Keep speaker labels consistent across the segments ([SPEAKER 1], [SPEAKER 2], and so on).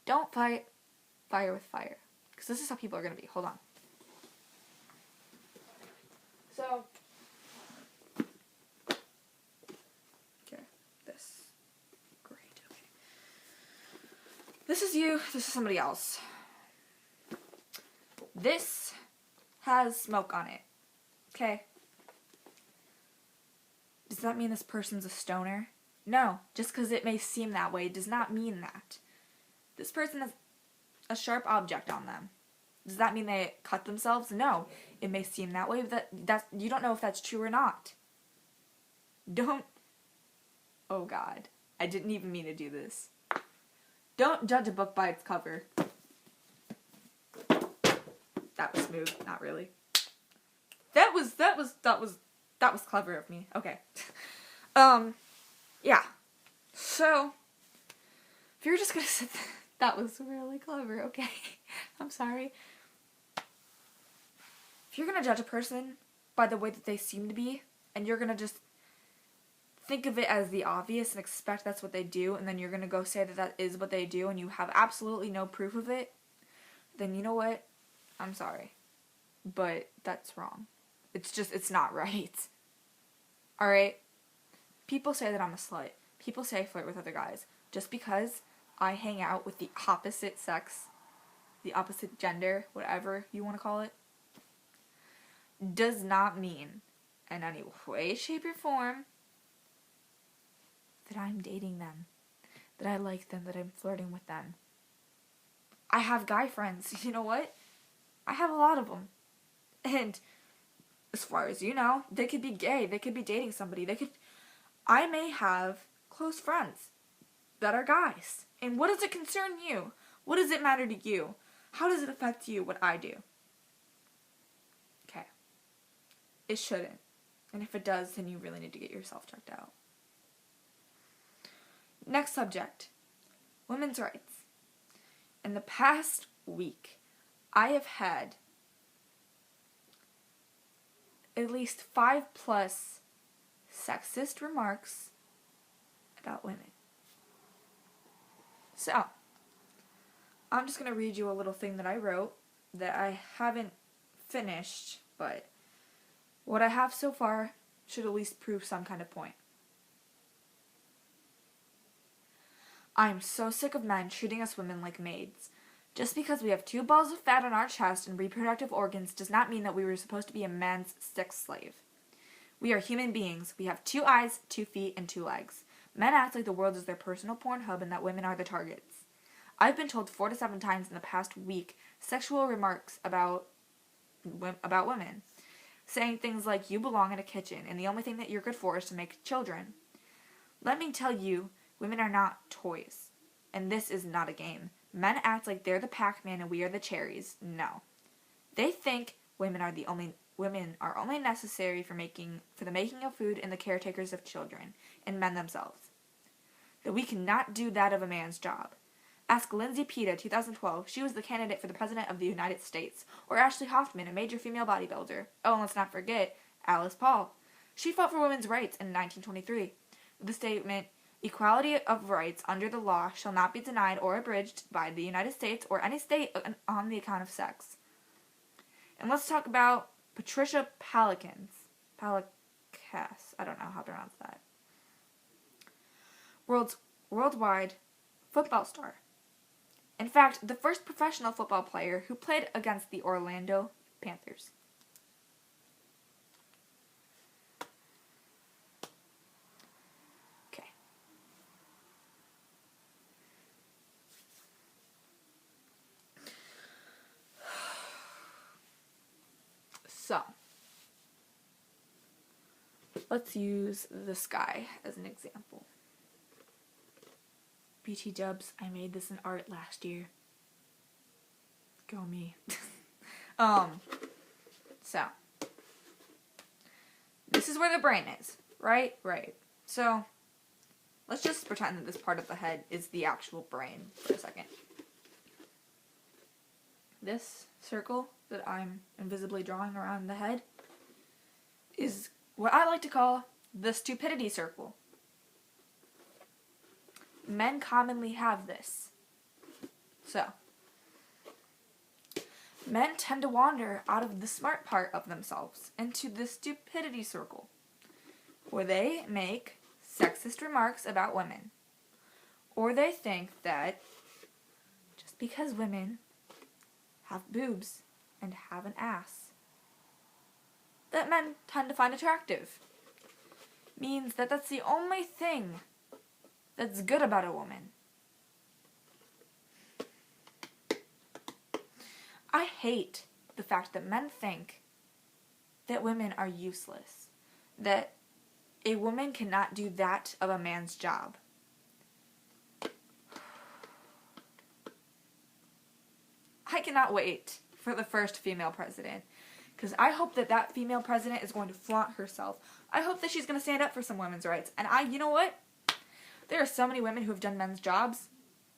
[SPEAKER 1] Don't fight fire with fire. Because this is how people are going to be. Hold on. So, okay, this. Great, okay. This is you, this is somebody else. This has smoke on it. Okay? Does that mean this person's a stoner? No. Just because it may seem that way does not mean that. This person has a sharp object on them. Does that mean they cut themselves? No. It may seem that way, but that's you don't know if that's true or not. Don't... Oh God. I didn't even mean to do this. Don't judge a book by its cover. That was smooth. Not really. That was clever of me. Okay. Yeah. So, if you're just gonna sit there, that was really clever, okay? I'm sorry. If you're gonna judge a person by the way that they seem to be, and you're gonna just think of it as the obvious and expect that's what they do, and then you're gonna go say that that is what they do, and you have absolutely no proof of it, then you know what? I'm sorry. But that's wrong. It's not right. Alright? People say that I'm a slut. People say I flirt with other guys. Just because I hang out with the opposite sex, the opposite gender, whatever you want to call it, does not mean, in any way, shape, or form, that I'm dating them, that I like them, that I'm flirting with them. I have guy friends. You know what? I have a lot of them. And as far as you know, they could be gay. They could be dating somebody. I may have close friends that are guys. And what does it concern you? What does it matter to you? How does it affect you what I do? Okay. It shouldn't. And if it does, then you really need to get yourself checked out. Next subject. Women's rights. In the past week, I have had at least 5+ sexist remarks about women. So, I'm just going to read you a little thing that I wrote that I haven't finished, but what I have so far should at least prove some kind of point. I am so sick of men treating us women like maids. Just because we have 2 balls of fat on our chest and reproductive organs does not mean that we were supposed to be a man's sex slave. We are human beings. We have 2 eyes, 2 feet, and 2 legs. Men act like the world is their personal porn hub and that women are the targets. I've been told 4 to 7 times in the past week sexual remarks about women, saying things like, you belong in a kitchen and the only thing that you're good for is to make children. Let me tell you, women are not toys. And this is not a game. Men act like they're the Pac-Man and we are the cherries. No. They think women are only necessary for the making of food and the caretakers of children, and men themselves. That we cannot do that of a man's job. Ask Lindsay Pita, 2012. She was the candidate for the President of the United States. Or Ashley Hoffman, a major female bodybuilder. Oh, and let's not forget Alice Paul. She fought for women's rights in 1923 with the statement, equality of rights under the law shall not be denied or abridged by the United States or any state on the account of sex. And let's talk about Patricia Palacas. I don't know how to pronounce that. Worldwide football star. In fact, the first professional football player who played against the Orlando Panthers. Okay. So, let's use this guy as an example. BT Dubs, I made this in art last year. Go me. So, this is where the brain is, right? Right. So, let's just pretend that this part of the head is the actual brain for a second. This circle that I'm invisibly drawing around the head is what I like to call the stupidity circle. Men commonly have this. So, men tend to wander out of the smart part of themselves into the stupidity circle, where they make sexist remarks about women. Or they think that just because women have boobs and have an ass that men tend to find attractive means that that's the only thing that's good about a woman. I hate the fact that men think that women are useless, that a woman cannot do that of a man's job. I cannot wait for the first female president, because I hope that that female president is going to flaunt herself. I hope that she's going to stand up for some women's rights. And you know what? There are so many women who have done men's jobs.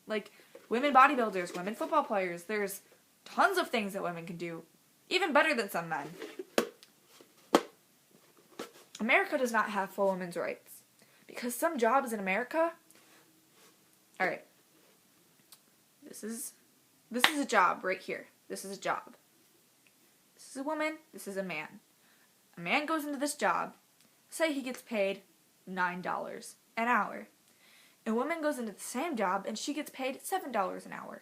[SPEAKER 1] Like, women bodybuilders, women football players. There's tons of things that women can do, even better than some men. America does not have full women's rights, because some jobs in America... Alright. This is a job right here. This is a job. This is a woman. This is a man. A man goes into this job. Say he gets paid $9 an hour. A woman goes into the same job and she gets paid $7 an hour.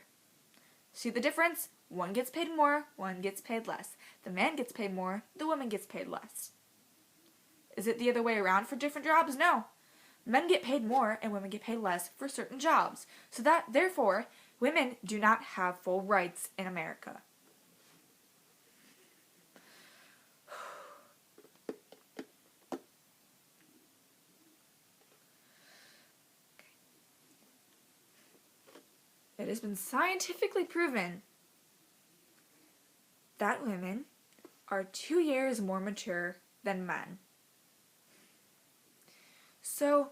[SPEAKER 1] See the difference? One gets paid more, one gets paid less. The man gets paid more, the woman gets paid less. Is it the other way around for different jobs? No. Men get paid more and women get paid less for certain jobs. So that, therefore, women do not have full rights in America. It has been scientifically proven that women are 2 years more mature than men. So,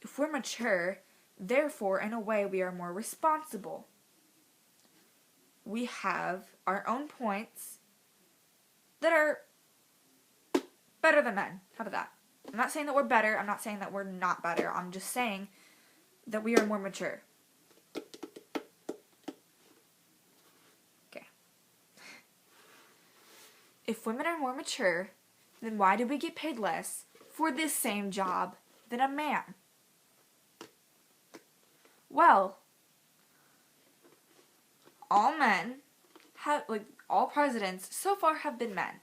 [SPEAKER 1] if we're mature, therefore, in a way, we are more responsible. We have our own points that are better than men. How about that? I'm not saying that we're better. I'm not saying that we're not better. I'm just saying that we are more mature. Okay. If women are more mature, then why do we get paid less for this same job than a man? Well, all men have, all presidents so far have been men.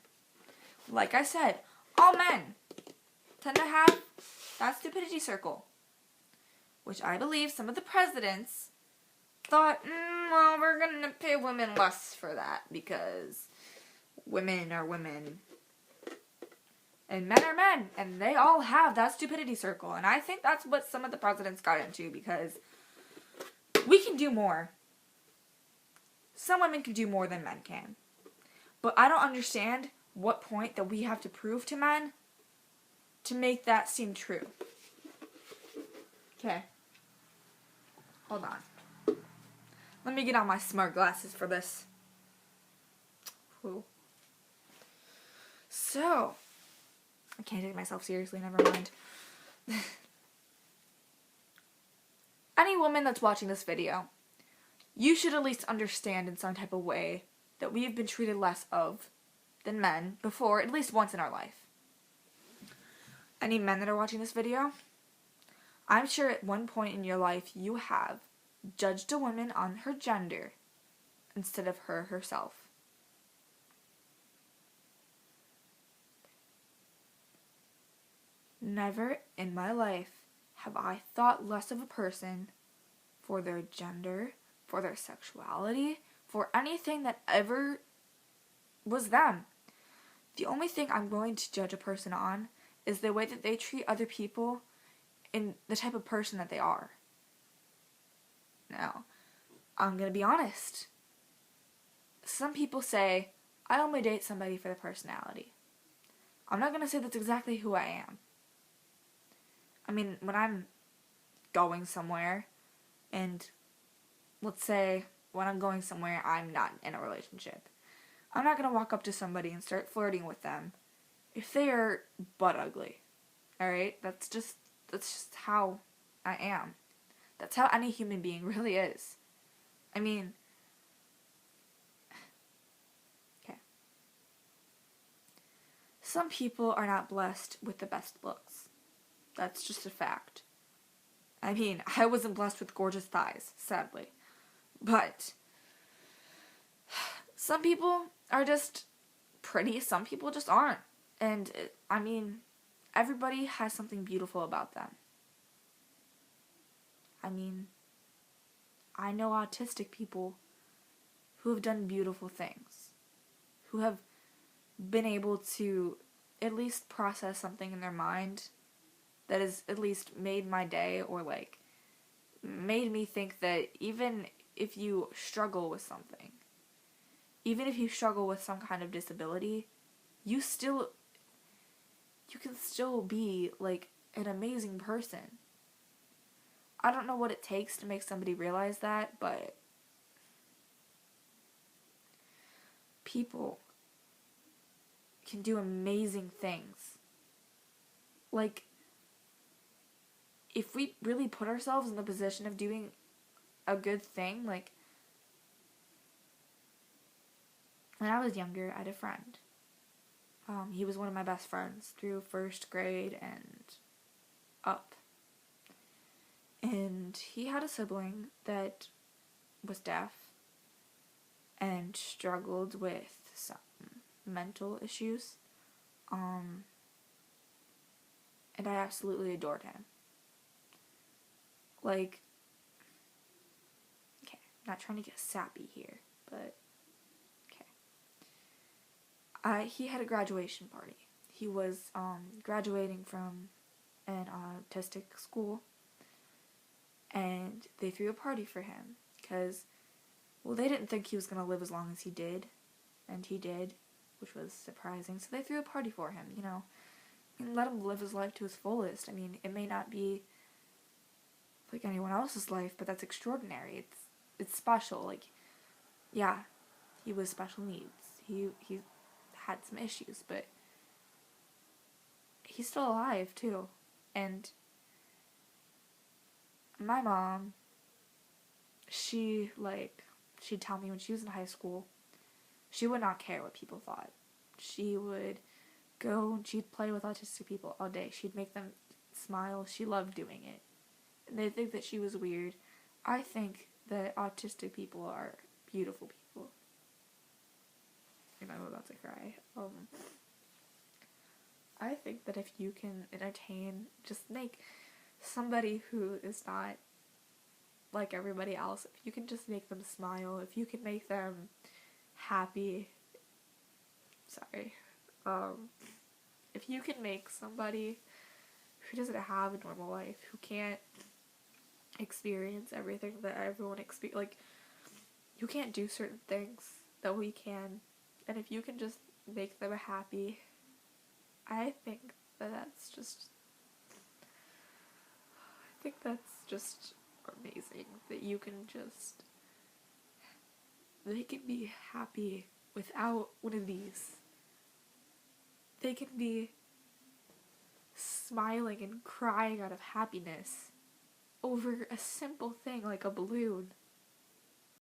[SPEAKER 1] Like I said, all men tend to have that stupidity circle, which I believe some of the presidents thought, well, we're going to pay women less for that because women are women and men are men, and they all have that stupidity circle. And I think that's what some of the presidents got into, because we can do more. Some women can do more than men can. But I don't understand what point that we have to prove to men to make that seem true. Okay. Hold on. Let me get on my smart glasses for this. Whew. So, I can't take myself seriously, never mind. Any woman that's watching this video, you should at least understand in some type of way that we have been treated less of than men before, at least once in our life. Any men that are watching this video, I'm sure at one point in your life you have judged a woman on her gender instead of her herself. Never in my life have I thought less of a person for their gender, for their sexuality, for anything that ever was them. The only thing I'm willing to judge a person on is the way that they treat other people and the type of person that they are. Now, I'm going to be honest. Some people say, I only date somebody for their personality. I'm not going to say that's exactly who I am. I mean, when I'm going somewhere, and let's say when I'm going somewhere I'm not in a relationship, I'm not going to walk up to somebody and start flirting with them if they are butt ugly. Alright? That's just how I am. That's how any human being really is. I mean, okay. Some people are not blessed with the best looks. That's just a fact. I mean, I wasn't blessed with gorgeous thighs, sadly. But some people are just pretty, some people just aren't. And, I mean, everybody has something beautiful about them. I mean, I know autistic people who have done beautiful things, who have been able to at least process something in their mind that has at least made my day, or like made me think that even if you struggle with something, even if you struggle with some kind of disability, you can still be like an amazing person. I don't know what it takes to make somebody realize that, but people can do amazing things. Like, if we really put ourselves in the position of doing a good thing, like, when I was younger, I had a friend. He was one of my best friends through first grade and up. And he had a sibling that was deaf and struggled with some mental issues. And I absolutely adored him. Like, okay, I'm not trying to get sappy here, but okay. He had a graduation party. He was graduating from an autistic school, and they threw a party for him because, well, they didn't think he was going to live as long as he did, and he did, which was surprising. So they threw a party for him, you know, and let him live his life to his fullest. I mean, it may not be like anyone else's life, but that's extraordinary. It's special. Like, yeah, he was special needs. He had some issues, but he's still alive too. And my mom, she'd tell me when she was in high school, she would not care what people thought. She would go and she'd play with autistic people all day. She'd make them smile. She loved doing it. And they think that she was weird. I think that autistic people are beautiful people. And I'm about to cry. I think that if you can entertain, just make somebody who is not like everybody else, if you can just make them smile, if you can make them happy, if you can make somebody who doesn't have a normal life, who can't experience everything that everyone like, you can't do certain things that we can, and if you can just make them happy, I think that's just amazing, that you can just, they can be happy without one of these. They can be smiling and crying out of happiness over a simple thing like a balloon.